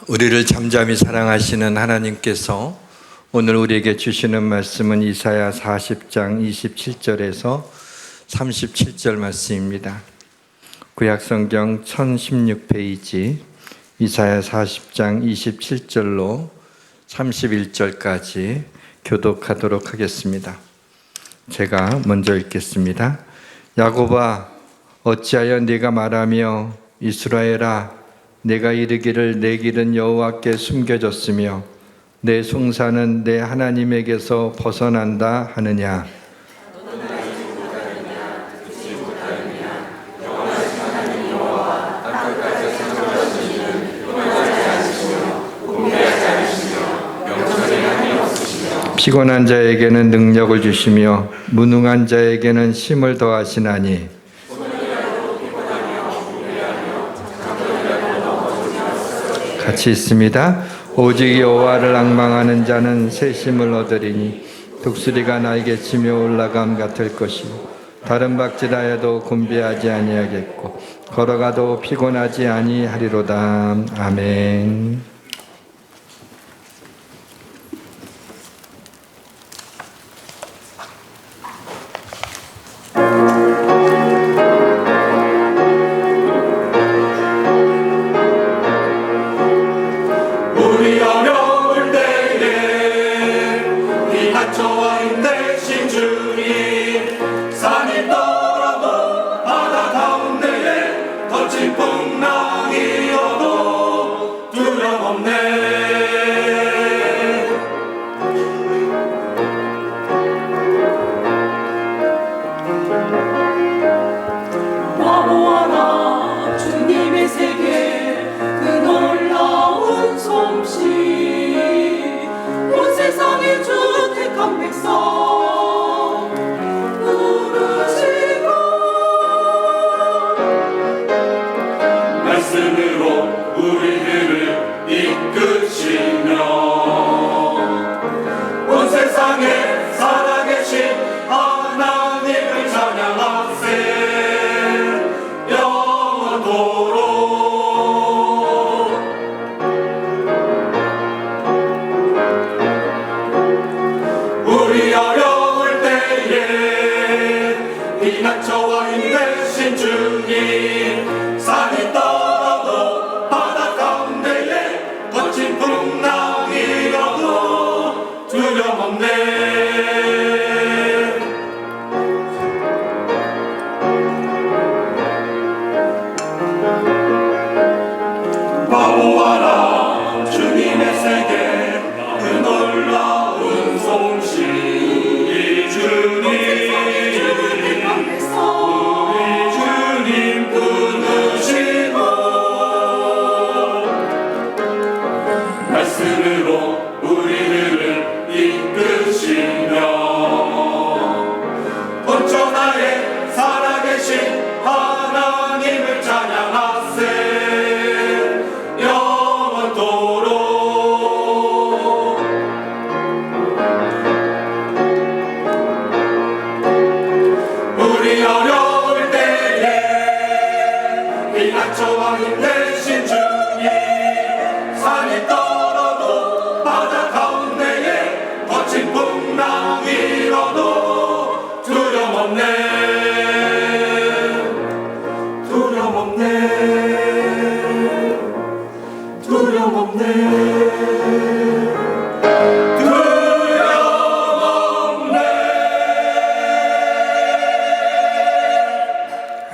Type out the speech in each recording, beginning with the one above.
우리를 잠잠히 사랑하시는 하나님께서 오늘 우리에게 주시는 말씀은 이사야 40장 27절에서 37절 말씀입니다. 구약성경 1016페이지 이사야 40장 27절로 31절까지 교독하도록 하겠습니다. 제가 먼저 읽겠습니다. 야곱아, 어찌하여 네가 말하며 이스라엘아, 내가 이르기를 내 길은 여호와께 숨겨졌으며 내 송사는 내 하나님에게서 벗어난다 하느냐. 피곤한 자에게는 능력을 주시며 무능한 자에게는 힘을 더하시나니 같이 있습니다. 오직 여호와를 앙망하는 자는 새 힘을 얻으리니 독수리가 날개 치며 올라감 같을 것이고 다른 박질하여도 곤비하지 아니하겠고 걸어가도 피곤하지 아니하리로다. 아멘.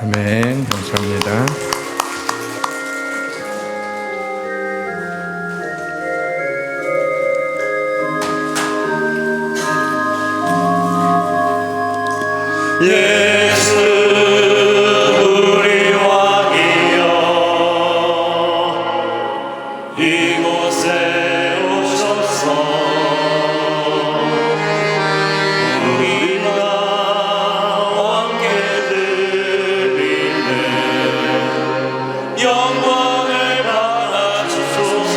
아멘. 감사합니다. 예수 우리 왕이여 이곳에 오셔서 우리가 왕께 드리네 영광을 받아주소서.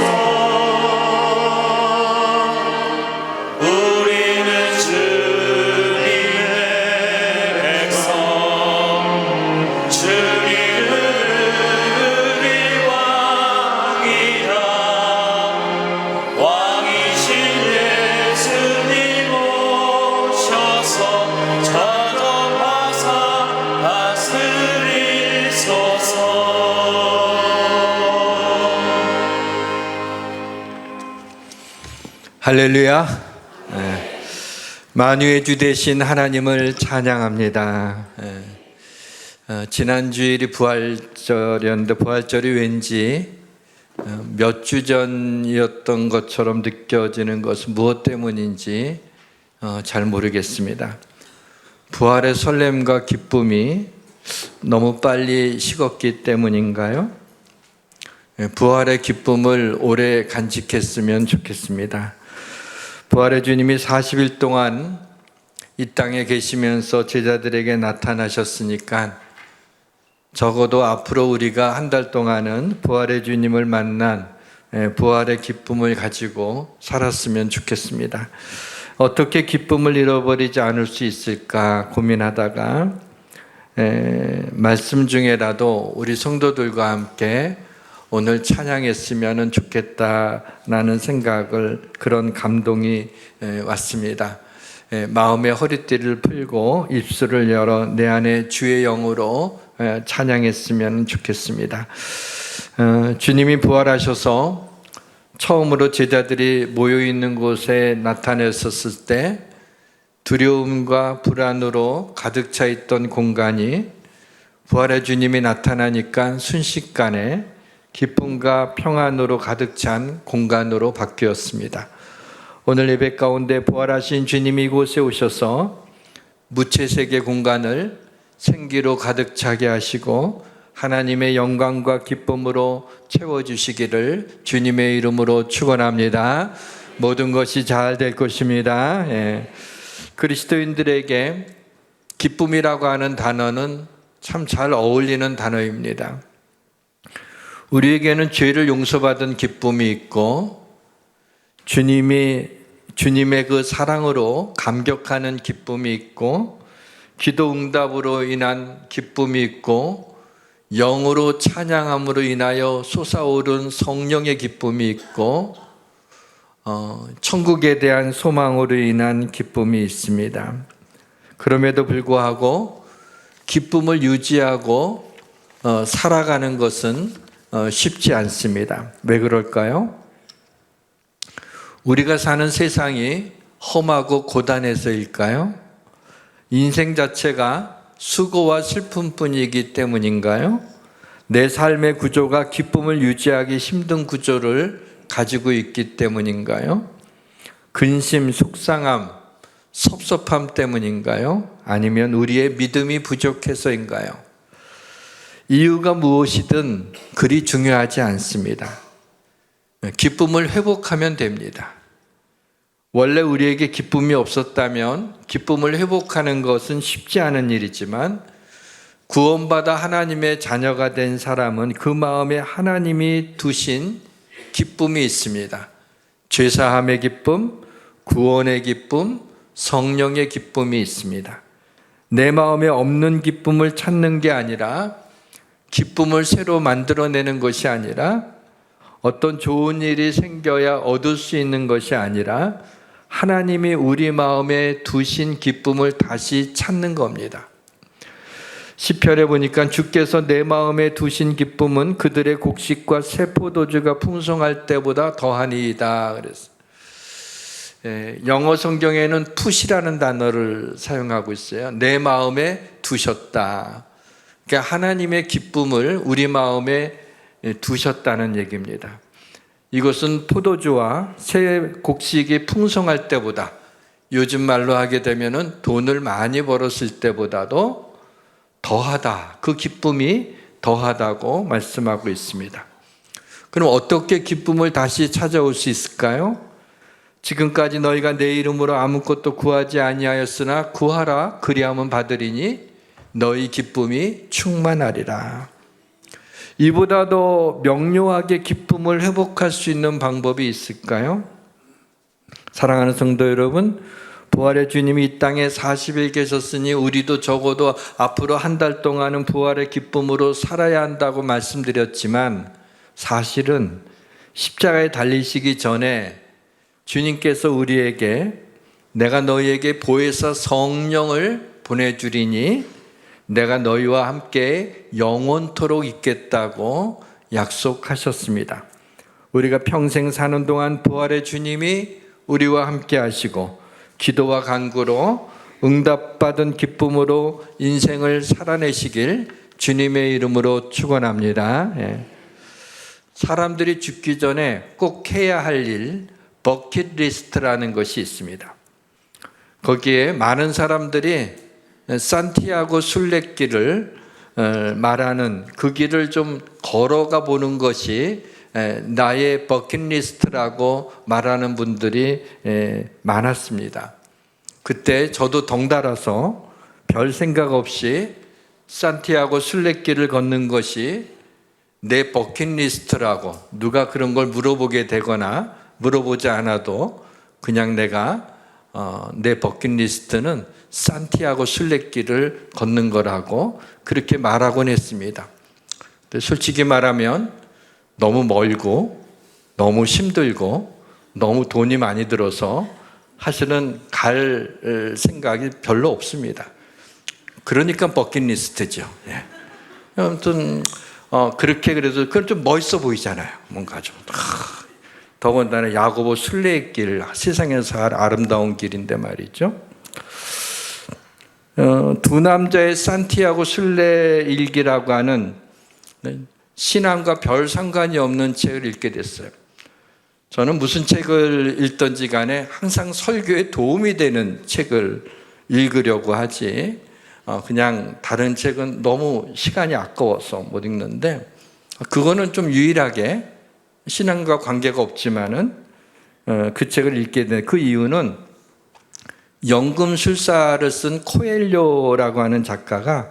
우리는 주님의 백성 할렐루야. 네. 만유의 주 되신 하나님을 찬양합니다. 지난 주일이 부활절이었는데 부활절이 왠지 몇 주 전이었던 것처럼 느껴지는 것은 무엇 때문인지 잘 모르겠습니다. 부활의 설렘과 기쁨이 너무 빨리 식었기 때문인가요? 부활의 기쁨을 오래 간직했으면 좋겠습니다. 부활의 주님이 40일 동안 이 땅에 계시면서 제자들에게 나타나셨으니까 적어도 앞으로 우리가 한 달 동안은 부활의 주님을 만난 부활의 기쁨을 가지고 살았으면 좋겠습니다. 어떻게 기쁨을 잃어버리지 않을 수 있을까 고민하다가 말씀 중에라도 우리 성도들과 함께 오늘 찬양했으면 좋겠다라는 생각을, 그런 감동이 왔습니다. 마음의 허리띠를 풀고 입술을 열어 내 안에 주의 영으로 찬양했으면 좋겠습니다. 주님이 부활하셔서 처음으로 제자들이 모여있는 곳에 나타났었을 때 두려움과 불안으로 가득 차 있던 공간이 부활의 주님이 나타나니까 순식간에 기쁨과 평안으로 가득 찬 공간으로 바뀌었습니다. 오늘 예배 가운데 부활하신 주님이 이곳에 오셔서 무채색의 공간을 생기로 가득 차게 하시고 하나님의 영광과 기쁨으로 채워주시기를 주님의 이름으로 축원합니다. 모든 것이 잘 될 것입니다. 그리스도인들에게 기쁨이라고 하는 단어는 참 잘 어울리는 단어입니다. 우리에게는 죄를 용서받은 기쁨이 있고 주님의 그 사랑으로 감격하는 기쁨이 있고 기도 응답으로 인한 기쁨이 있고 영으로 찬양함으로 인하여 솟아오른 성령의 기쁨이 있고 천국에 대한 소망으로 인한 기쁨이 있습니다. 그럼에도 불구하고 기쁨을 유지하고 살아가는 것은 쉽지 않습니다. 왜 그럴까요? 우리가 사는 세상이 험하고 고단해서일까요? 인생 자체가 수고와 슬픔뿐이기 때문인가요? 내 삶의 구조가 기쁨을 유지하기 힘든 구조를 가지고 있기 때문인가요? 근심, 속상함, 섭섭함 때문인가요? 아니면 우리의 믿음이 부족해서인가요? 이유가 무엇이든 그리 중요하지 않습니다. 기쁨을 회복하면 됩니다. 원래 우리에게 기쁨이 없었다면 기쁨을 회복하는 것은 쉽지 않은 일이지만 구원받아 하나님의 자녀가 된 사람은 그 마음에 하나님이 두신 기쁨이 있습니다. 죄사함의 기쁨, 구원의 기쁨, 성령의 기쁨이 있습니다. 내 마음에 없는 기쁨을 찾는 게 아니라, 기쁨을 새로 만들어내는 것이 아니라, 어떤 좋은 일이 생겨야 얻을 수 있는 것이 아니라 하나님이 우리 마음에 두신 기쁨을 다시 찾는 겁니다. 시편에 보니까 주께서 내 마음에 두신 기쁨은 그들의 곡식과 새 포도주가 풍성할 때보다 더하니이다 그랬어요. 영어 성경에는 푸시라는 단어를 사용하고 있어요. 내 마음에 두셨다. 그러니까 하나님의 기쁨을 우리 마음에 두셨다는 얘기입니다. 이것은 포도주와 새 곡식이 풍성할 때보다, 요즘 말로 하게 되면은 돈을 많이 벌었을 때보다도 더하다. 그 기쁨이 더하다고 말씀하고 있습니다. 그럼 어떻게 기쁨을 다시 찾아올 수 있을까요? 지금까지 너희가 내 이름으로 아무것도 구하지 아니하였으나 구하라 그리하면 받으리니 너희 기쁨이 충만하리라. 이보다 더 명료하게 기쁨을 회복할 수 있는 방법이 있을까요? 사랑하는 성도 여러분, 부활의 주님이 이 땅에 40일 계셨으니 우리도 적어도 앞으로 한 달 동안은 부활의 기쁨으로 살아야 한다고 말씀드렸지만, 사실은 십자가에 달리시기 전에 주님께서 우리에게 내가 너희에게 보혜사 성령을 보내주리니 내가 너희와 함께 영원토록 있겠다고 약속하셨습니다. 우리가 평생 사는 동안 부활의 주님이 우리와 함께 하시고 기도와 간구로 응답받은 기쁨으로 인생을 살아내시길 주님의 이름으로 축원합니다. 사람들이 죽기 전에 꼭 해야 할 일, 버킷리스트라는 것이 있습니다. 거기에 많은 사람들이 산티아고 순례길을 말하는 그 길을 좀 걸어가 보는 것이 나의 버킷리스트라고 말하는 분들이 많았습니다. 그때 저도 덩달아서 별 생각 없이 산티아고 순례길을 걷는 것이 내 버킷리스트라고, 누가 그런 걸 물어보게 되거나 물어보지 않아도 그냥 내가 내 버킷리스트는 산티아고 순례길을 걷는 거라고 그렇게 말하곤 했습니다. 근데 솔직히 말하면 너무 멀고 너무 힘들고 너무 돈이 많이 들어서 사실은 갈 생각이 별로 없습니다. 그러니까 버킷리스트죠. 아무튼 그렇게 그래도 그건 좀 멋있어 보이잖아요. 뭔가 좀 더군다나 야고보 순례의 길, 세상에서 아름다운 길인데 말이죠. 두 남자의 산티아고 순례 일기라고 하는 신앙과 별 상관이 없는 책을 읽게 됐어요. 저는 무슨 책을 읽든지 간에 항상 설교에 도움이 되는 책을 읽으려고 하지, 그냥 다른 책은 너무 시간이 아까워서 못 읽는데, 그거는 좀 유일하게 신앙과 관계가 없지만은 그 책을 읽게 된 그 이유는 연금술사를 쓴 코엘료라고 하는 작가가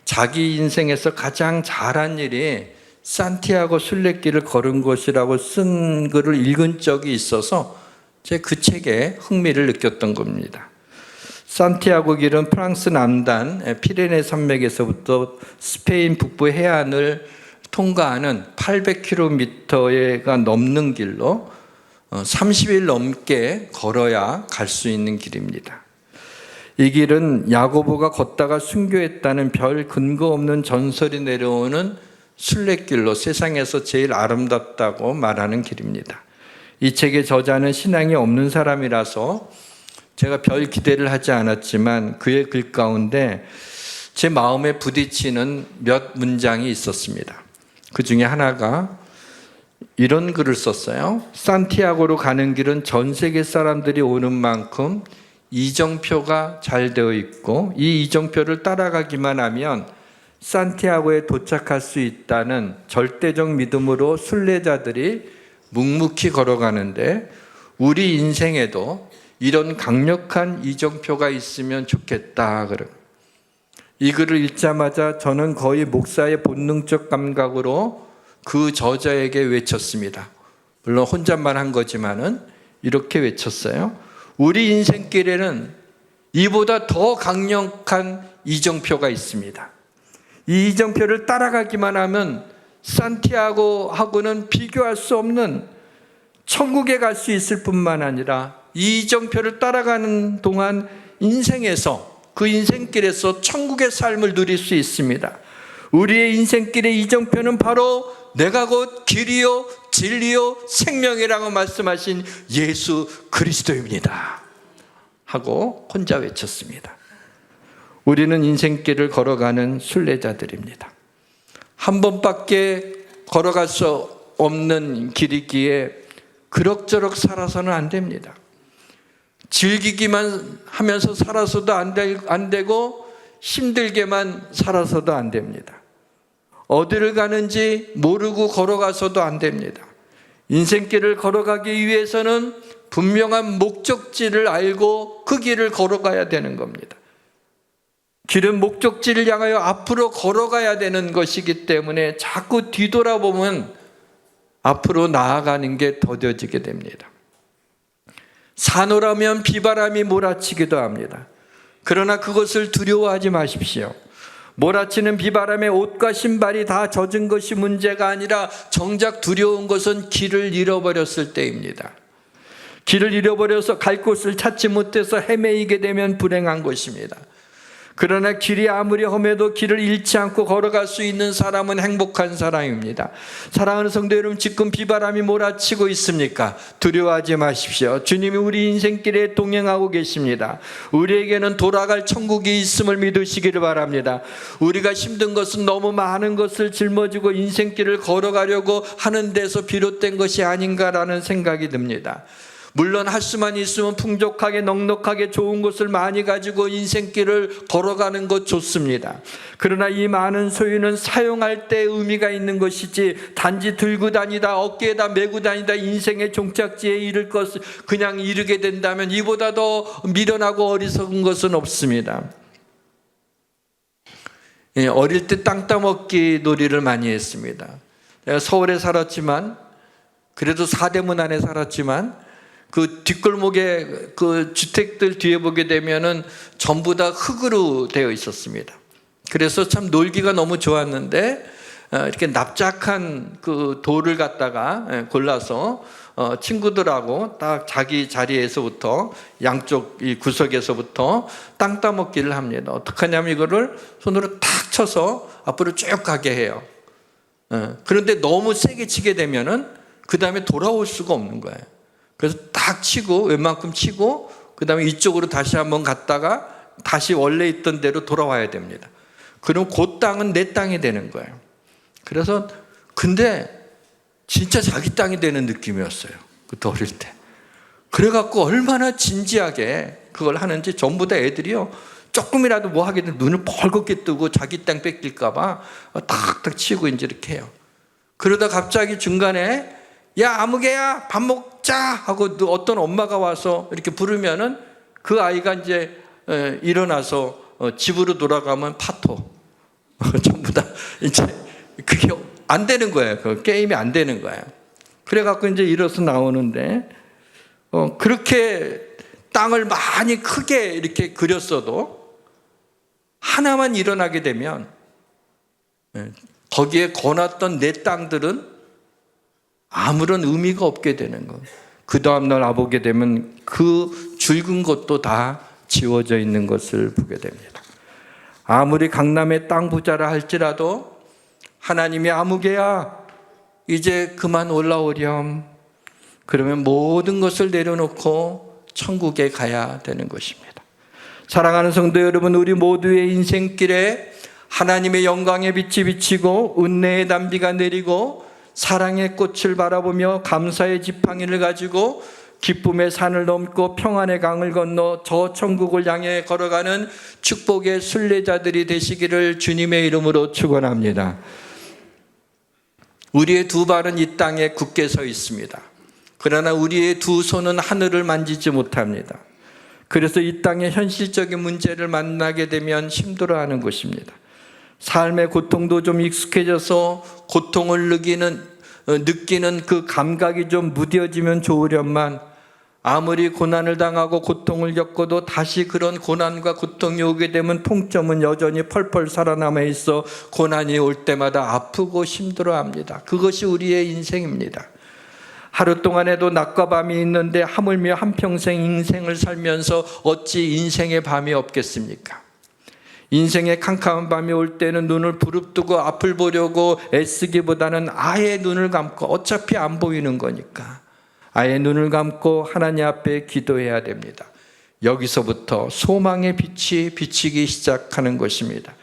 자기 인생에서 가장 잘한 일이 산티아고 순례길을 걸은 것이라고 쓴 글을 읽은 적이 있어서 제가 그 책에 흥미를 느꼈던 겁니다. 산티아고 길은 프랑스 남단 피레네 산맥에서부터 스페인 북부 해안을 통과하는 800km가 넘는 길로 30일 넘게 걸어야 갈 수 있는 길입니다. 이 길은 야고보가 걷다가 순교했다는 별 근거 없는 전설이 내려오는 순례길로 세상에서 제일 아름답다고 말하는 길입니다. 이 책의 저자는 신앙이 없는 사람이라서 제가 별 기대를 하지 않았지만 그의 글 가운데 제 마음에 부딪히는 몇 문장이 있었습니다. 그 중에 하나가 이런 글을 썼어요. 산티아고로 가는 길은 전 세계 사람들이 오는 만큼 이정표가 잘 되어 있고 이 이정표를 따라가기만 하면 산티아고에 도착할 수 있다는 절대적 믿음으로 순례자들이 묵묵히 걸어가는데 우리 인생에도 이런 강력한 이정표가 있으면 좋겠다. 이 글을 읽자마자 저는 거의 목사의 본능적 감각으로 그 저자에게 외쳤습니다. 물론 혼잣말 한 거지만은 이렇게 외쳤어요. 우리 인생길에는 이보다 더 강력한 이정표가 있습니다. 이 이정표를 따라가기만 하면 산티아고하고는 비교할 수 없는 천국에 갈 수 있을 뿐만 아니라 이 이정표를 따라가는 동안 인생에서, 그 인생길에서 천국의 삶을 누릴 수 있습니다. 우리의 인생길의 이정표는 바로 내가 곧 길이요 진리요 생명이라고 말씀하신 예수 그리스도입니다 하고 혼자 외쳤습니다. 우리는 인생길을 걸어가는 순례자들입니다. 한 번밖에 걸어갈 수 없는 길이기에 그럭저럭 살아서는 안 됩니다. 즐기기만 하면서 살아서도 안 되고 힘들게만 살아서도 안 됩니다. 어디를 가는지 모르고 걸어가서도 안 됩니다. 인생길을 걸어가기 위해서는 분명한 목적지를 알고 그 길을 걸어가야 되는 겁니다. 길은 목적지를 향하여 앞으로 걸어가야 되는 것이기 때문에 자꾸 뒤돌아보면 앞으로 나아가는 게 더뎌지게 됩니다. 산오라면 비바람이 몰아치기도 합니다. 그러나 그것을 두려워하지 마십시오. 몰아치는 비바람에 옷과 신발이 다 젖은 것이 문제가 아니라 정작 두려운 것은 길을 잃어버렸을 때입니다. 길을 잃어버려서 갈 곳을 찾지 못해서 헤매이게 되면 불행한 것입니다. 그러나 길이 아무리 험해도 길을 잃지 않고 걸어갈 수 있는 사람은 행복한 사람입니다. 사랑하는 성도 여러분, 지금 비바람이 몰아치고 있습니까? 두려워하지 마십시오. 주님이 우리 인생길에 동행하고 계십니다. 우리에게는 돌아갈 천국이 있음을 믿으시기를 바랍니다. 우리가 힘든 것은 너무 많은 것을 짊어지고 인생길을 걸어가려고 하는 데서 비롯된 것이 아닌가라는 생각이 듭니다. 물론 할 수만 있으면 풍족하게 넉넉하게 좋은 것을 많이 가지고 인생길을 걸어가는 것 좋습니다. 그러나 이 많은 소유는 사용할 때 의미가 있는 것이지, 단지 들고 다니다 어깨에다 메고 다니다 인생의 종착지에 이를 것을 그냥 이르게 된다면 이보다 더 미련하고 어리석은 것은 없습니다. 어릴 때 땅 따먹기 놀이를 많이 했습니다. 내가 서울에 살았지만, 그래도 사대문 안에 살았지만 그 뒷골목에 그 주택들 뒤에 보게 되면은 전부 다 흙으로 되어 있었습니다. 그래서 참 놀기가 너무 좋았는데, 이렇게 납작한 그 돌을 갖다가 골라서 친구들하고 딱 자기 자리에서부터 양쪽 이 구석에서부터 땅 따먹기를 합니다. 어떻게 하냐면 이거를 손으로 탁 쳐서 앞으로 쭉 가게 해요. 그런데 너무 세게 치게 되면은 그 다음에 돌아올 수가 없는 거예요. 그래서 딱 치고, 웬만큼 치고, 그 다음에 이쪽으로 다시 한번 갔다가 다시 원래 있던 대로 돌아와야 됩니다. 그럼 그 땅은 내 땅이 되는 거예요. 그래서 근데 진짜 자기 땅이 되는 느낌이었어요. 그때 어릴 때. 그래갖고 얼마나 진지하게 그걸 하는지 전부 다 애들이요, 조금이라도 뭐 하게 되면 눈을 벌겋게 뜨고 자기 땅 뺏길까봐 탁탁 치고 이제 이렇게 해요. 그러다 갑자기 중간에 야 아무개야 밥 먹자 하고 어떤 엄마가 와서 이렇게 부르면은 그 아이가 이제 일어나서 집으로 돌아가면 파토. 전부 다 이제 그게 안 되는 거예요. 그 게임이 안 되는 거예요. 그래갖고 이제 일어서 나오는데, 그렇게 땅을 많이 크게 이렇게 그렸어도 하나만 일어나게 되면 거기에 거놨던 내 땅들은 아무런 의미가 없게 되는 거예요. 그 다음날 와보게 되면 그 줄근 것도 다 지워져 있는 것을 보게 됩니다. 아무리 강남의 땅 부자라 할지라도 하나님이 아무개야 이제 그만 올라오렴, 그러면 모든 것을 내려놓고 천국에 가야 되는 것입니다. 사랑하는 성도 여러분, 우리 모두의 인생길에 하나님의 영광의 빛이 비치고 은혜의 단비가 내리고 사랑의 꽃을 바라보며 감사의 지팡이를 가지고 기쁨의 산을 넘고 평안의 강을 건너 저 천국을 향해 걸어가는 축복의 순례자들이 되시기를 주님의 이름으로 축원합니다. 우리의 두 발은 이 땅에 굳게 서 있습니다. 그러나 우리의 두 손은 하늘을 만지지 못합니다. 그래서 이 땅의 현실적인 문제를 만나게 되면 힘들어하는 것입니다. 삶의 고통도 좀 익숙해져서 고통을 느끼는 그 감각이 좀 무뎌지면 좋으련만, 아무리 고난을 당하고 고통을 겪어도 다시 그런 고난과 고통이 오게 되면 통점은 여전히 펄펄 살아남아 있어 고난이 올 때마다 아프고 힘들어합니다. 그것이 우리의 인생입니다. 하루 동안에도 낮과 밤이 있는데 하물며 한평생 인생을 살면서 어찌 인생의 밤이 없겠습니까? 인생의 캄캄한 밤이 올 때는 눈을 부릅뜨고 앞을 보려고 애쓰기보다는 아예 눈을 감고, 어차피 안 보이는 거니까 아예 눈을 감고 하나님 앞에 기도해야 됩니다. 여기서부터 소망의 빛이 비치기 시작하는 것입니다.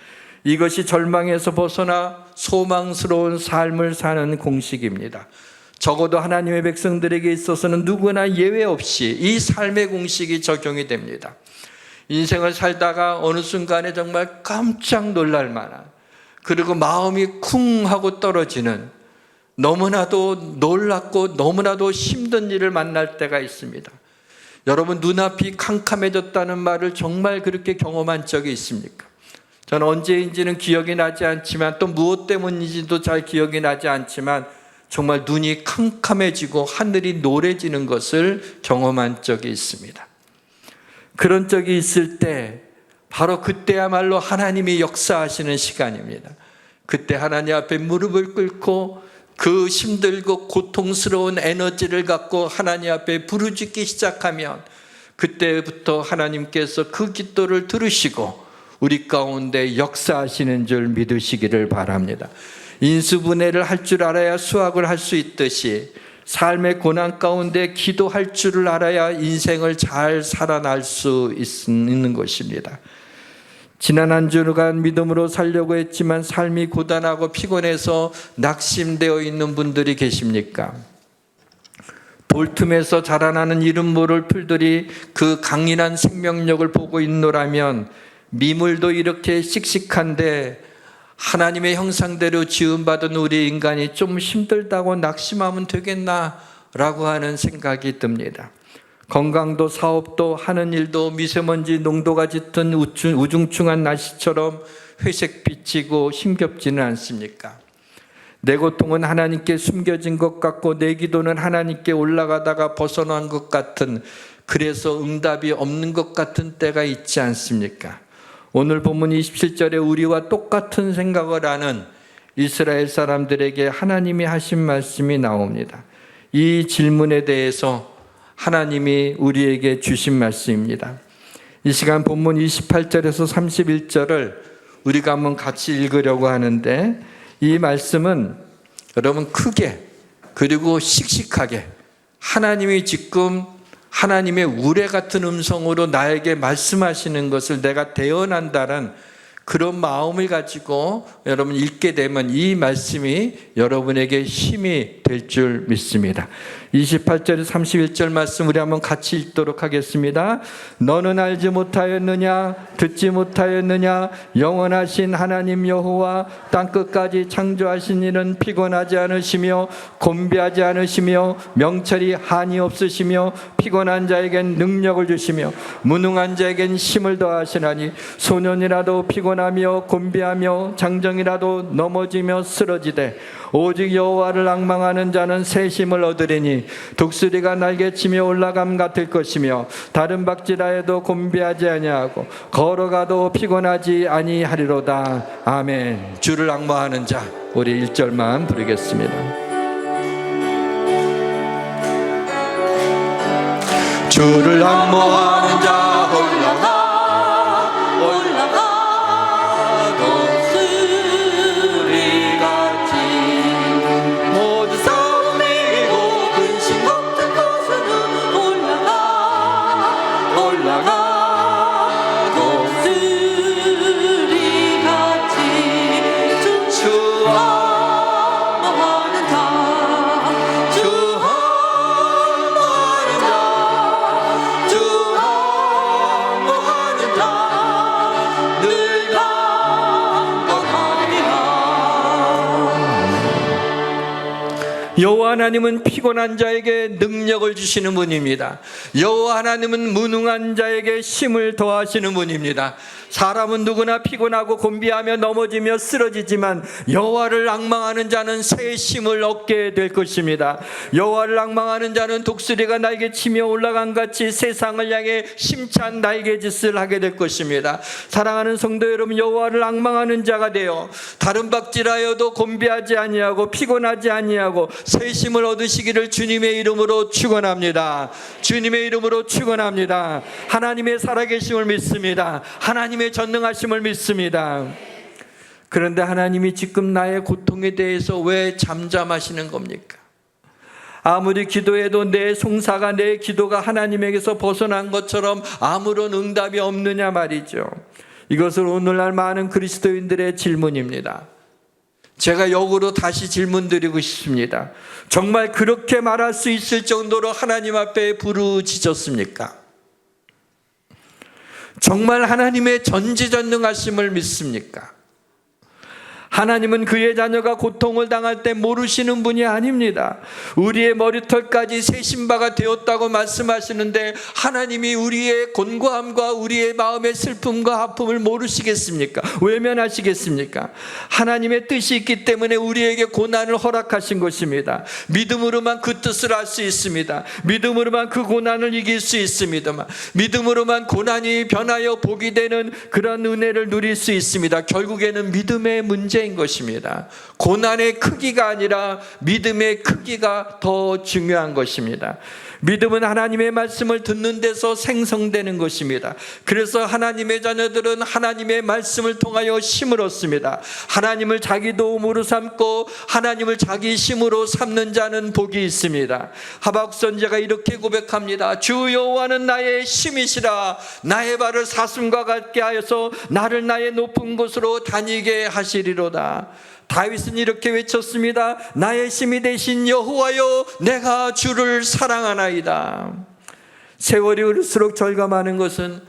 이것이 절망에서 벗어나 소망스러운 삶을 사는 공식입니다. 적어도 하나님의 백성들에게 있어서는 누구나 예외 없이 이 삶의 공식이 적용이 됩니다. 인생을 살다가 어느 순간에 정말 깜짝 놀랄 만한, 그리고 마음이 쿵 하고 떨어지는, 너무나도 놀랍고 너무나도 힘든 일을 만날 때가 있습니다. 여러분, 눈앞이 캄캄해졌다는 말을 정말 그렇게 경험한 적이 있습니까? 저는 언제인지는 기억이 나지 않지만, 또 무엇 때문인지도 잘 기억이 나지 않지만 정말 눈이 캄캄해지고 하늘이 노래지는 것을 경험한 적이 있습니다. 그런 적이 있을 때 바로 그때야말로 하나님이 역사하시는 시간입니다. 그때 하나님 앞에 무릎을 꿇고 그 힘들고 고통스러운 에너지를 갖고 하나님 앞에 부르짖기 시작하면, 그때부터 하나님께서 그 기도를 들으시고 우리 가운데 역사하시는 줄 믿으시기를 바랍니다. 인수분해를 할 줄 알아야 수학을 할 수 있듯이 삶의 고난 가운데 기도할 줄을 알아야 인생을 잘 살아날 수 있는 것입니다. 지난 한 주간 믿음으로 살려고 했지만 삶이 고단하고 피곤해서 낙심되어 있는 분들이 계십니까? 돌틈에서 자라나는 이름 모를 풀들이 그 강인한 생명력을 보고 있노라면 미물도 이렇게 씩씩한데 하나님의 형상대로 지음받은 우리 인간이 좀 힘들다고 낙심하면 되겠나라고 하는 생각이 듭니다. 건강도 사업도 하는 일도 미세먼지 농도가 짙은 우중충한 날씨처럼 회색 비치고 힘겹지는 않습니까? 내 고통은 하나님께 숨겨진 것 같고 내 기도는 하나님께 올라가다가 벗어난 것 같은, 그래서 응답이 없는 것 같은 때가 있지 않습니까? 오늘 본문 27절에 우리와 똑같은 생각을 하는 이스라엘 사람들에게 하나님이 하신 말씀이 나옵니다. 이 질문에 대해서 하나님이 우리에게 주신 말씀입니다. 이 시간 본문 28절에서 31절을 우리가 한번 같이 읽으려고 하는데, 이 말씀은 여러분 크게 그리고 씩씩하게 하나님이 지금 하나님의 우레 같은 음성으로 나에게 말씀하시는 것을 내가 대언한다는 그런 마음을 가지고 여러분 읽게 되면 이 말씀이 여러분에게 힘이 될 줄 믿습니다. 28절 31절 말씀 우리 한번 같이 읽도록 하겠습니다. 너는 알지 못하였느냐, 듣지 못하였느냐, 영원하신 하나님 여호와 땅끝까지 창조하신 이는 피곤하지 않으시며 곤비하지 않으시며 명철이 한이 없으시며 피곤한 자에겐 능력을 주시며 무능한 자에겐 힘을 더하시나니 소년이라도 피곤하며 곤비하며 장정이라도 넘어지며 쓰러지되 오직 여호와를 앙망하는 자는 새 힘을 얻으리니 독수리가 날개치며 올라감 같을 것이며 다른 박지라에도 곤비하지 아니하고 걸어가도 피곤하지 아니하리로다. 아멘. 주를 앙망하는 자, 우리 1절만 부르겠습니다. 주를 앙망하는 자 올라가 여호와 하나님은 피곤한 자에게 능력을 주시는 분입니다. 여호와 하나님은 무능한 자에게 힘을 더하시는 분입니다. 사람은 누구나 피곤하고 곤비하며 넘어지며 쓰러지지만 여호와를 앙망하는 자는 새 힘을 얻게 될 것입니다. 여호와를 앙망하는 자는 독수리가 날개치며 올라간 같이 세상을 향해 힘찬 날개짓을 하게 될 것입니다. 사랑하는 성도 여러분, 여호와를 앙망하는 자가 되어 다른 박질하여도 곤비하지 아니하고 피곤하지 아니하고 새 힘을 얻으시기를 주님의 이름으로 축원합니다. 주님의 이름으로 축원합니다. 하나님의 살아계심을 믿습니다. 하나님의 전능하심을 믿습니다. 그런데 하나님이 지금 나의 고통에 대해서 왜 잠잠하시는 겁니까? 아무리 기도해도 내 송사가, 내 기도가 하나님에게서 벗어난 것처럼 아무런 응답이 없느냐 말이죠. 이것은 오늘날 많은 그리스도인들의 질문입니다. 제가 역으로 다시 질문 드리고 싶습니다. 정말 그렇게 말할 수 있을 정도로 하나님 앞에 부르짖었습니까? 정말 하나님의 전지전능하심을 믿습니까? 하나님은 그의 자녀가 고통을 당할 때 모르시는 분이 아닙니다. 우리의 머리털까지 세신바가 되었다고 말씀하시는데 하나님이 우리의 곤고함과 우리의 마음의 슬픔과 아픔을 모르시겠습니까? 외면하시겠습니까? 하나님의 뜻이 있기 때문에 우리에게 고난을 허락하신 것입니다. 믿음으로만 그 뜻을 알 수 있습니다. 믿음으로만 그 고난을 이길 수 있습니다. 믿음으로만 고난이 변하여 복이 되는 그런 은혜를 누릴 수 있습니다. 결국에는 믿음의 문제인 것입니다. 고난의 크기가 아니라 믿음의 크기가 더 중요한 것입니다. 믿음은 하나님의 말씀을 듣는 데서 생성되는 것입니다. 그래서 하나님의 자녀들은 하나님의 말씀을 통하여 힘을 얻습니다. 하나님을 자기 도움으로 삼고 하나님을 자기 힘으로 삼는 자는 복이 있습니다. 하박국 선지자가 이렇게 고백합니다. 주 여호와는 나의 힘이시라. 나의 발을 사슴과 같게 하여서 나를 나의 높은 곳으로 다니게 하시리로다. 다윗은 이렇게 외쳤습니다. 나의 힘이 되신 여호와여, 내가 주를 사랑하나이다. 세월이 흐를수록 절감하는 것은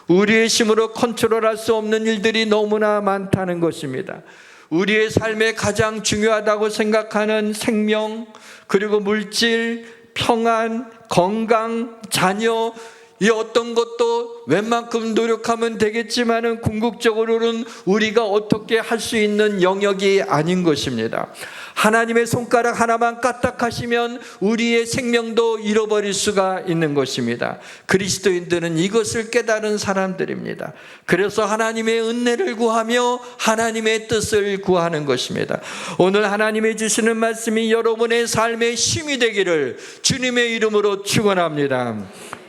우리의 힘으로 컨트롤할 수 없는 일들이 너무나 많다는 것입니다. 우리의 삶에 가장 중요하다고 생각하는 생명, 그리고 물질, 평안, 건강, 자녀, 이 어떤 것도 웬만큼 노력하면 되겠지만은 궁극적으로는 우리가 어떻게 할 수 있는 영역이 아닌 것입니다. 하나님의 손가락 하나만 까딱하시면 우리의 생명도 잃어버릴 수가 있는 것입니다. 그리스도인들은 이것을 깨달은 사람들입니다. 그래서 하나님의 은혜를 구하며 하나님의 뜻을 구하는 것입니다. 오늘 하나님이 주시는 말씀이 여러분의 삶의 힘이 되기를 주님의 이름으로 축원합니다.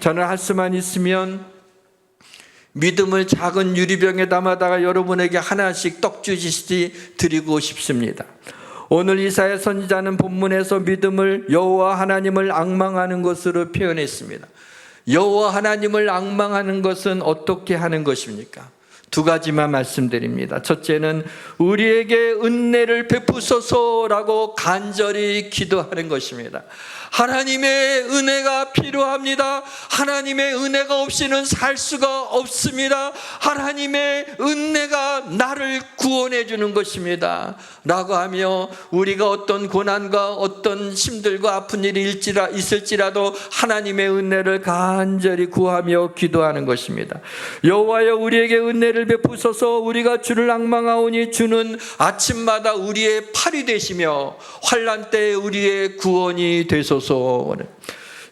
저는 할 수만 있으면 믿음을 작은 유리병에 담아다가 여러분에게 하나씩 떡 주시듯이 드리고 싶습니다. 오늘 이사야 선지자는 본문에서 믿음을 여호와 하나님을 앙망하는 것으로 표현했습니다. 여호와 하나님을 앙망하는 것은 어떻게 하는 것입니까? 두 가지만 말씀드립니다. 첫째는 우리에게 은혜를 베푸소서라고 간절히 기도하는 것입니다. 하나님의 은혜가 필요합니다. 하나님의 은혜가 없이는 살 수가 없습니다. 하나님의 은혜가 나를 구원해 주는 것입니다 라고 하며 우리가 어떤 고난과 어떤 힘들고 아픈 일이 있을지라도 하나님의 은혜를 간절히 구하며 기도하는 것입니다. 여호와여, 우리에게 은혜를 베푸소서. 우리가 주를 앙망하오니 주는 아침마다 우리의 팔이 되시며 환난 때에 우리의 구원이 되소서.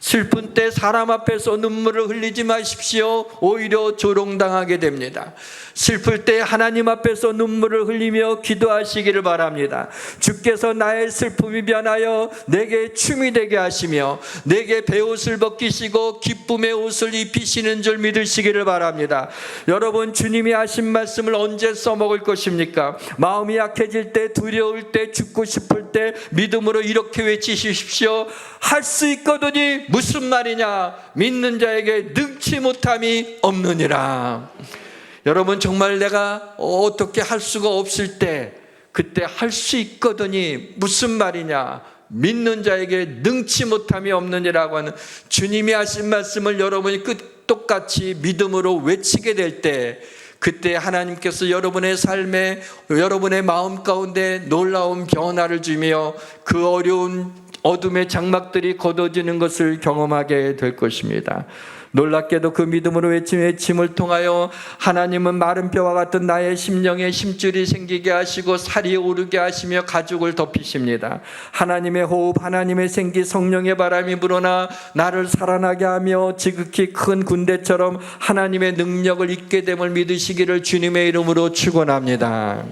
슬픈 때 사람 앞에서 눈물을 흘리지 마십시오. 오히려 조롱당하게 됩니다. 슬플 때 하나님 앞에서 눈물을 흘리며 기도하시기를 바랍니다. 주께서 나의 슬픔이 변하여 내게 춤이 되게 하시며 내게 베옷을 벗기시고 기쁨의 옷을 입히시는 줄 믿으시기를 바랍니다. 여러분, 주님이 하신 말씀을 언제 써먹을 것입니까? 마음이 약해질 때, 두려울 때, 죽고 싶을 때 믿음으로 이렇게 외치십시오. 할 수 있거든이 무슨 말이냐? 믿는 자에게 능치 못함이 없느니라. 여러분, 정말 내가 어떻게 할 수가 없을 때 그때 할 수 있거든이 무슨 말이냐? 믿는 자에게 능치 못함이 없느니라고 하는 주님이 하신 말씀을 여러분이 똑같이 믿음으로 외치게 될 때 그때 하나님께서 여러분의 삶에, 여러분의 마음 가운데 놀라운 변화를 주며 그 어려운 어둠의 장막들이 걷어지는 것을 경험하게 될 것입니다. 놀랍게도 그 믿음으로 외침을 통하여 하나님은 마른 뼈와 같은 나의 심령에 힘줄이 생기게 하시고 살이 오르게 하시며 가죽을 덮이십니다. 하나님의 호흡, 하나님의 생기, 성령의 바람이 불어나 나를 살아나게 하며 지극히 큰 군대처럼 하나님의 능력을 입게 됨을 믿으시기를 주님의 이름으로 축원합니다.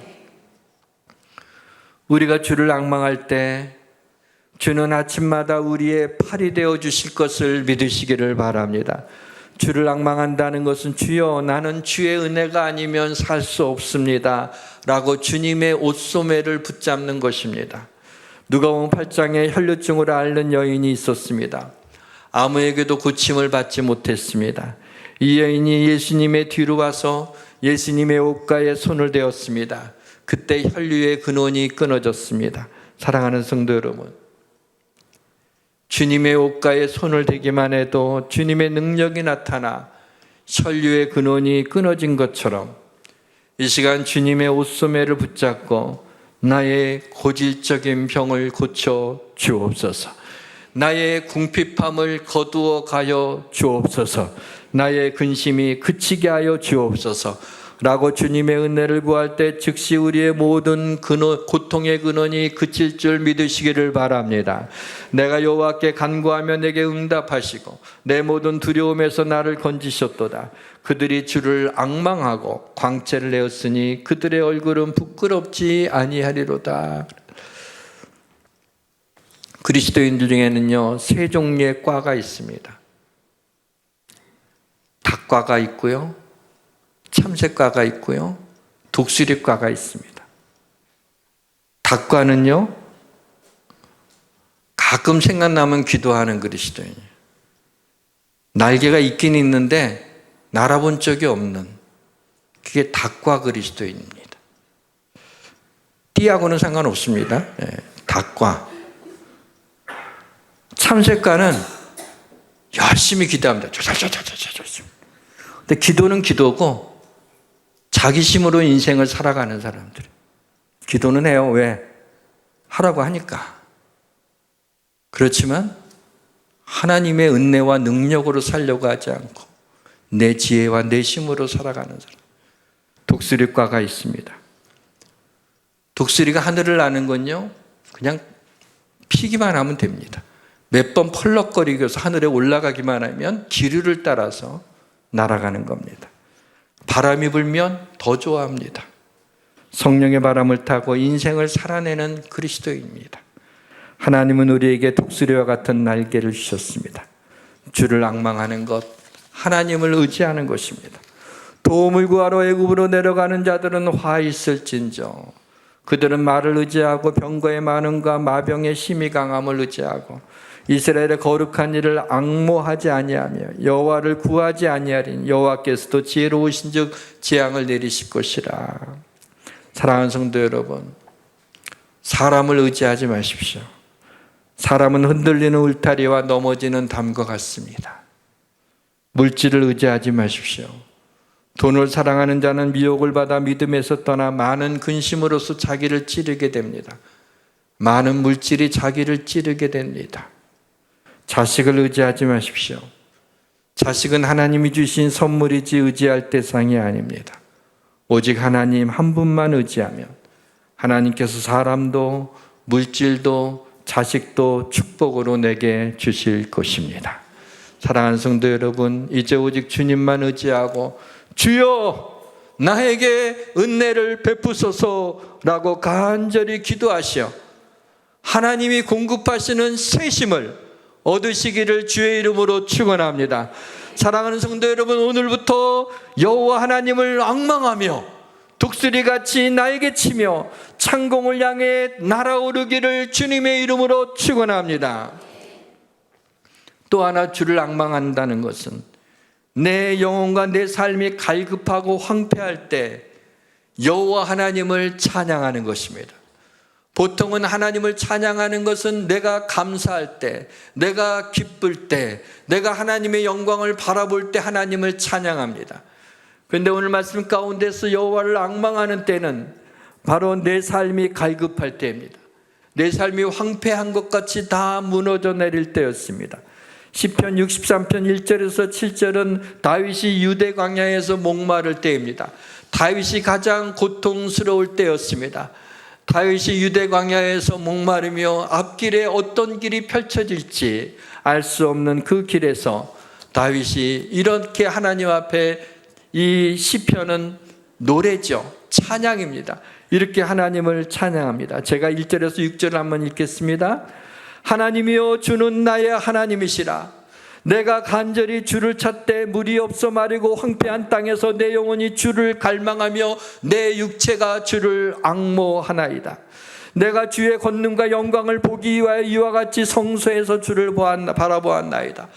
우리가 주를 앙망할 때 주는 아침마다 우리의 팔이 되어 주실 것을 믿으시기를 바랍니다. 주를 앙망한다는 것은 주여, 나는 주의 은혜가 아니면 살 수 없습니다 라고 주님의 옷소매를 붙잡는 것입니다. 누가복음 8장에 혈류증으로 앓는 여인이 있었습니다. 아무에게도 고침을 받지 못했습니다. 이 여인이 예수님의 뒤로 와서 예수님의 옷가에 손을 대었습니다. 그때 혈류의 근원이 끊어졌습니다. 사랑하는 성도 여러분, 주님의 옷가에 손을 대기만 해도 주님의 능력이 나타나 혈류의 근원이 끊어진 것처럼 이 시간 주님의 옷소매를 붙잡고 나의 고질적인 병을 고쳐 주옵소서, 나의 궁핍함을 거두어 가여 주옵소서, 나의 근심이 그치게 하여 주옵소서 라고 주님의 은혜를 구할 때 즉시 우리의 모든 고통의 근원이 그칠 줄 믿으시기를 바랍니다. 내가 여호와께 간구하며 내게 응답하시고 내 모든 두려움에서 나를 건지셨도다. 그들이 주를 앙망하고 광채를 내었으니 그들의 얼굴은 부끄럽지 아니하리로다. 그리스도인들 중에는요, 세 종류의 과가 있습니다. 닭과가 있고요, 참새과가 있고요, 독수리과가 있습니다. 닭과는요, 가끔 생각나면 기도하는 그리스도인이에요. 날개가 있긴 있는데 날아본 적이 없는, 그게 닭과 그리스도인입니다. 띠하고는 상관없습니다. 닭과. 참새과는 열심히 기도합니다. 근데 기도는 기도고 자기 힘으로 인생을 살아가는 사람들. 기도는 해요. 왜? 하라고 하니까. 그렇지만 하나님의 은혜와 능력으로 살려고 하지 않고 내 지혜와 내 힘으로 살아가는 사람. 독수리과가 있습니다. 독수리가 하늘을 나는 건요, 그냥 피기만 하면 됩니다. 몇 번 펄럭거리면서 하늘에 올라가기만 하면 기류를 따라서 날아가는 겁니다. 바람이 불면 더 좋아합니다. 성령의 바람을 타고 인생을 살아내는 그리스도입니다. 하나님은 우리에게 독수리와 같은 날개를 주셨습니다. 주를 앙망하는 것, 하나님을 의지하는 것입니다. 도움을 구하러 애굽으로 내려가는 자들은 화 있을진저. 그들은 말을 의지하고 병거의 많음과 마병의 심히 강함을 의지하고 이스라엘의 거룩한 일을 앙모하지 아니하며 여호와를 구하지 아니하리니 여호와께서도 지혜로우신즉 재앙을 내리실 것이라. 사랑하는 성도 여러분, 사람을 의지하지 마십시오. 사람은 흔들리는 울타리와 넘어지는 담과 같습니다. 물질을 의지하지 마십시오. 돈을 사랑하는 자는 미혹을 받아 믿음에서 떠나 많은 근심으로써 자기를 찌르게 됩니다. 많은 물질이 자기를 찌르게 됩니다. 자식을 의지하지 마십시오. 자식은 하나님이 주신 선물이지 의지할 대상이 아닙니다. 오직 하나님 한 분만 의지하면 하나님께서 사람도 물질도 자식도 축복으로 내게 주실 것입니다. 사랑하는 성도 여러분, 이제 오직 주님만 의지하고 주여 나에게 은혜를 베푸소서라고 간절히 기도하시어 하나님이 공급하시는 새 힘을 얻으시기를 주의 이름으로 축원합니다. 사랑하는 성도 여러분, 오늘부터 여호와 하나님을 앙망하며 독수리같이 날개치며 창공을 향해 날아오르기를 주님의 이름으로 축원합니다. 또 하나 주를 앙망한다는 것은 내 영혼과 내 삶이 갈급하고 황폐할 때 여호와 하나님을 찬양하는 것입니다. 보통은 하나님을 찬양하는 것은 내가 감사할 때, 내가 기쁠 때, 내가 하나님의 영광을 바라볼 때 하나님을 찬양합니다. 그런데 오늘 말씀 가운데서 여호와를 앙망하는 때는 바로 내 삶이 갈급할 때입니다. 내 삶이 황폐한 것 같이 다 무너져 내릴 때였습니다. 시편 63편 1절에서 7절은 다윗이 유대 광야에서 목마를 때입니다. 다윗이 가장 고통스러울 때였습니다. 다윗이 유대 광야에서 목마르며 앞길에 어떤 길이 펼쳐질지 알 수 없는 그 길에서 다윗이 이렇게 하나님 앞에, 이 시편은 노래죠. 찬양입니다. 이렇게 하나님을 찬양합니다. 제가 1절에서 6절을 한번 읽겠습니다. 하나님이여 주는 나의 하나님이시라. 내가 간절히 주를 찾되 물이 없어 마르고 황폐한 땅에서 내 영혼이 주를 갈망하며 내 육체가 주를 앙모하나이다. 내가 주의 권능과 영광을 보기 위하여 이와 같이 성소에서 주를 바라보았나이다.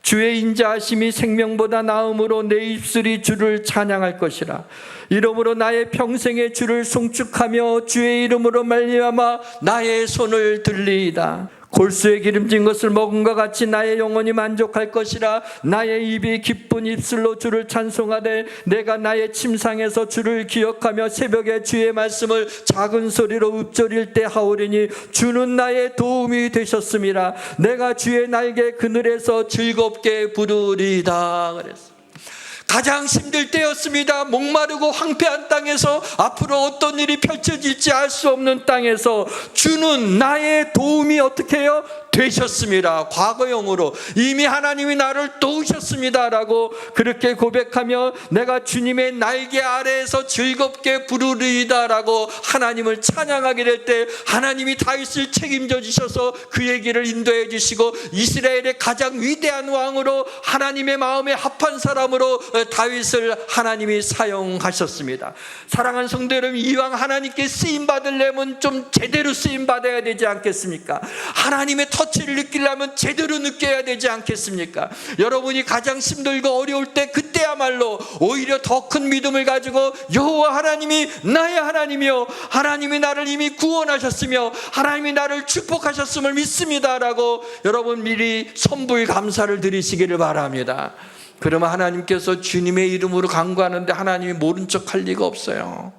주의 인자하심이 생명보다 나음으로 내 입술이 주를 찬양할 것이라. 이러므로 나의 평생에 주를 송축하며 주의 이름으로 말미암아 나의 손을 들리이다. 골수에 기름진 것을 먹은과 같이 나의 영혼이 만족할 것이라. 나의 입이 기쁜 입술로 주를 찬송하되 내가 나의 침상에서 주를 기억하며 새벽에 주의 말씀을 작은 소리로 읊조릴 때 하오리니 주는 나의 도움이 되셨음이라. 내가 주의 날개 그늘에서 즐겁게 부르리다. 그랬어. 가장 힘들 때였습니다. 목마르고 황폐한 땅에서 앞으로 어떤 일이 펼쳐질지 알 수 없는 땅에서 주는 나의 도움이 어떻게 해요? 되셨습니다. 과거형으로 이미 하나님이 나를 도우셨습니다라고 그렇게 고백하며 내가 주님의 날개 아래에서 즐겁게 부르리이다라고 하나님을 찬양하게 될 때 하나님이 다윗을 책임져 주셔서 그의 길을 인도해 주시고 이스라엘의 가장 위대한 왕으로 하나님의 마음에 합한 사람으로 다윗을 하나님이 사용하셨습니다. 사랑하는 성도 여러분, 이왕 하나님께 쓰임 받으려면 좀 제대로 쓰임 받아야 되지 않겠습니까? 하나님의 터치를 느끼려면 제대로 느껴야 되지 않겠습니까? 여러분이 가장 힘들고 어려울 때 그때야말로 오히려 더 큰 믿음을 가지고 여호와 하나님이 나의 하나님이요 하나님이 나를 이미 구원하셨으며 하나님이 나를 축복하셨음을 믿습니다라고 여러분 미리 선불 감사를 드리시기를 바랍니다. 그러면 하나님께서 주님의 이름으로 간구하는데 하나님이 모른 척 할 리가 없어요.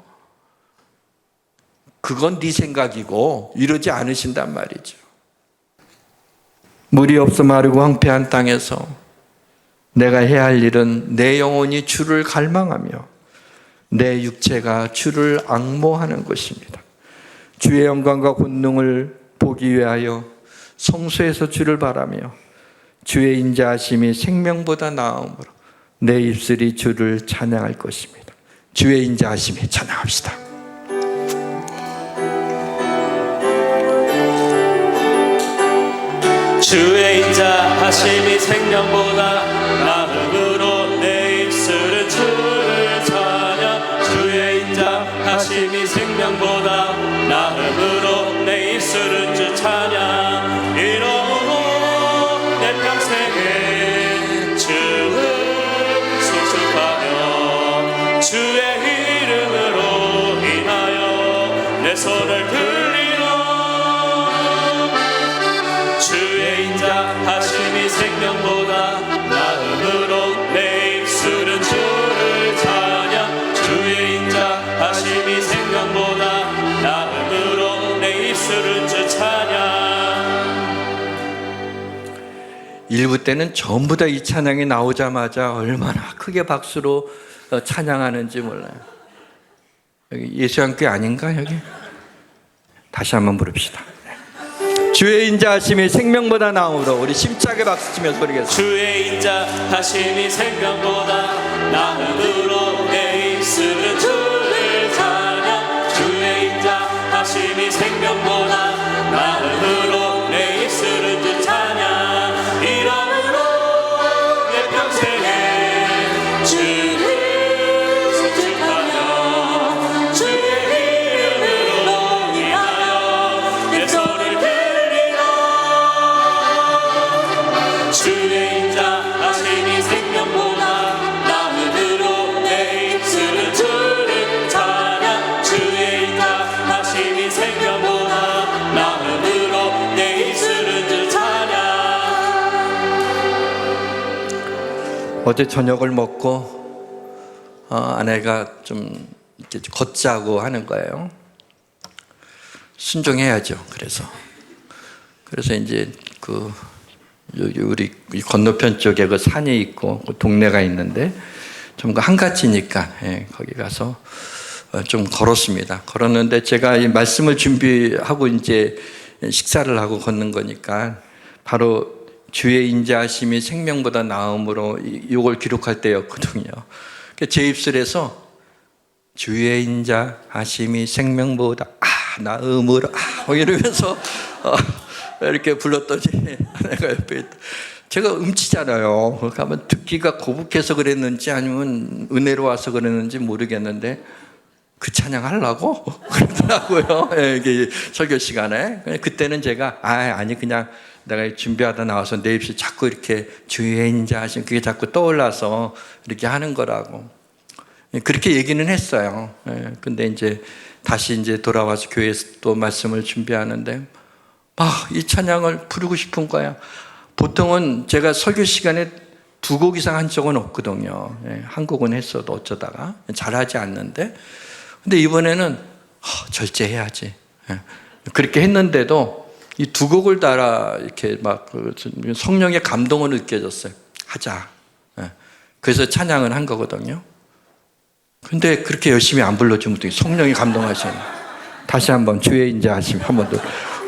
그건 네 생각이고 이러지 않으신단 말이죠. 물이 없어 마르고 황폐한 땅에서 내가 해야 할 일은 내 영혼이 주를 갈망하며 내 육체가 주를 앙모하는 것입니다. 주의 영광과 권능을 보기 위하여 성소에서 주를 바라며 주의 인자하심이 생명보다 나음으로 내 입술이 주를 찬양할 것입니다. 주의 인자하심이 찬양합시다. 주의 인자하심이 생명보다 나음으로 내 입술은 주를 찬양. 주의 인자하심이 생명보다 나음으로 내 입술은 주 찬양. 이러므로 내 평생에 주를 수축하며 주의 이름으로 인하여 내 손을 들리노. 주의 인자하심이 생명보다 나음으로 내 입술은 주를 찬양. 주의 인자하심이 생명보다 나음으로 내 입술은 주 찬양. 1부 때는 전부 다 이 찬양이 나오자마자 얼마나 크게 박수로 찬양하는지 몰라요. 여기 예수양교회 아닌가 여기? 다시 한번 부릅시다. 주의 인자하심이 생명보다 나음으로 우리 심차게 박수치면서 부르겠습니다. 주의 인자하심이 생명보다 나음으로 내 입술은 주를 찬양. 주의 인자하심이 생명보다 나음으로 내 입술은 주 찬양. 이러므로 내 평생에 주를 수축하며 주의 이름으로 인하여 내 손을 주의 인자하심이 생명보다 나음으로 내 입술은 주를 찬양. 주의 인자하심이 생명보다 나음으로 내 입술은 주 찬양. 어제 저녁을 먹고 아내가 좀 이렇게 걷자고 하는 거예요. 순종해야죠. 그래서 이제 여기 우리 건너편 쪽에 그 산이 있고 그 동네가 있는데 좀 한가지니까 거기 가서 좀 걸었습니다. 걸었는데 제가 이 말씀을 준비하고 이제 식사를 하고 걷는 거니까 바로 주의 인자하심이 생명보다 나음으로 이걸 기록할 때였거든요. 제 입술에서 주의 인자하심이 생명보다 나음으로 이러면서 이렇게 불렀더니 아내가 옆에 있다. 제가 음치잖아요. 그러니까 아마 듣기가 고북해서 그랬는지 아니면 은혜로 와서 그랬는지 모르겠는데 그 찬양 하려고 그러더라고요. 이게 설교 시간에. 그때는 제가 아니 그냥 내가 준비하다 나와서 내 입술 자꾸 이렇게 주의 인자하심 그게 자꾸 떠올라서 이렇게 하는 거라고 그렇게 얘기는 했어요. 근데 이제 다시 이제 돌아와서 교회에서 또 말씀을 준비하는데 이 찬양을 부르고 싶은 거야. 보통은 제가 설교 시간에 2곡 이상 한 적은 없거든요. 한 곡은 했어도 어쩌다가 잘하지 않는데 근데 이번에는 절제해야지. 그렇게 했는데도 이 2곡을 따라 이렇게 막 성령의 감동을 느껴졌어요. 하자. 그래서 찬양을 한 거거든요. 근데 그렇게 열심히 안 불러주면 성령이 감동하시네. 다시 한번 주의 인자하심 한번 더.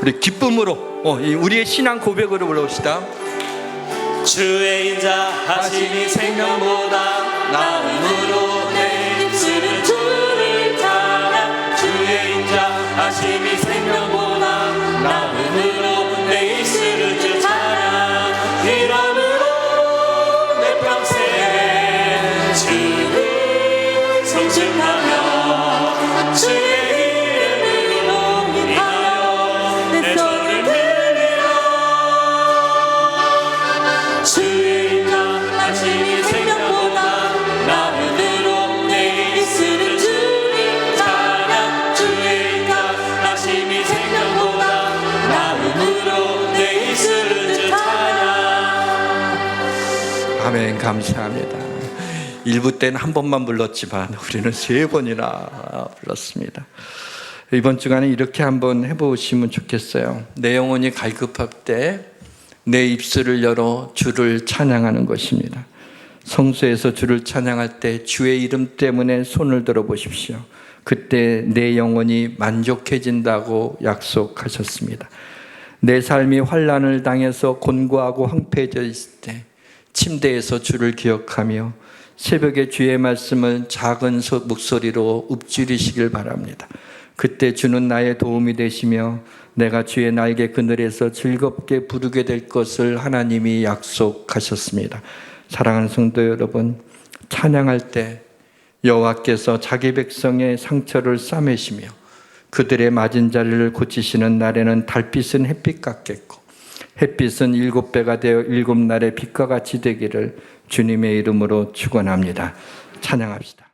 우리 기쁨으로 우리의 신앙 고백으로 불러봅시다. 주의 인자하심이 생명보다 나음으로 내 입술은 주를 찬양. 주의 인자하심이 생명보다 나음으로 내 입술은 주 찬양. 이러므로 내 평생 주를 성축하며 주의 이름으로 인하여 내 손을 들리라. 주의 인자하심이 생명보다 나음으로 내 입술은 주를 찬양. 주의 인자하심이 생명보다 나음으로 내 입술은 주 찬양. 아멘. 감사합니다. 1부 때는 한 번만 불렀지만 우리는 3번이나 불렀습니다. 이번 주간에 이렇게 한번 해보시면 좋겠어요. 내 영혼이 갈급할 때 내 입술을 열어 주를 찬양하는 것입니다. 성소에서 주를 찬양할 때 주의 이름 때문에 손을 들어 보십시오. 그때 내 영혼이 만족해진다고 약속하셨습니다. 내 삶이 환난을 당해서 곤고하고 황폐해져 있을 때 침대에서 주를 기억하며 새벽에 주의 말씀을 작은 목소리로 읊조리시길 바랍니다. 그때 주는 나의 도움이 되시며 내가 주의 날개 그늘에서 즐겁게 부르게 될 것을 하나님이 약속하셨습니다. 사랑하는 성도 여러분, 찬양할 때 여호와께서 자기 백성의 상처를 싸매시며 그들의 맞은 자리를 고치시는 날에는 달빛은 햇빛 같겠고 햇빛은 7배가 되어 7날의 빛과 같이 되기를 주님의 이름으로 축원합니다. 찬양합시다.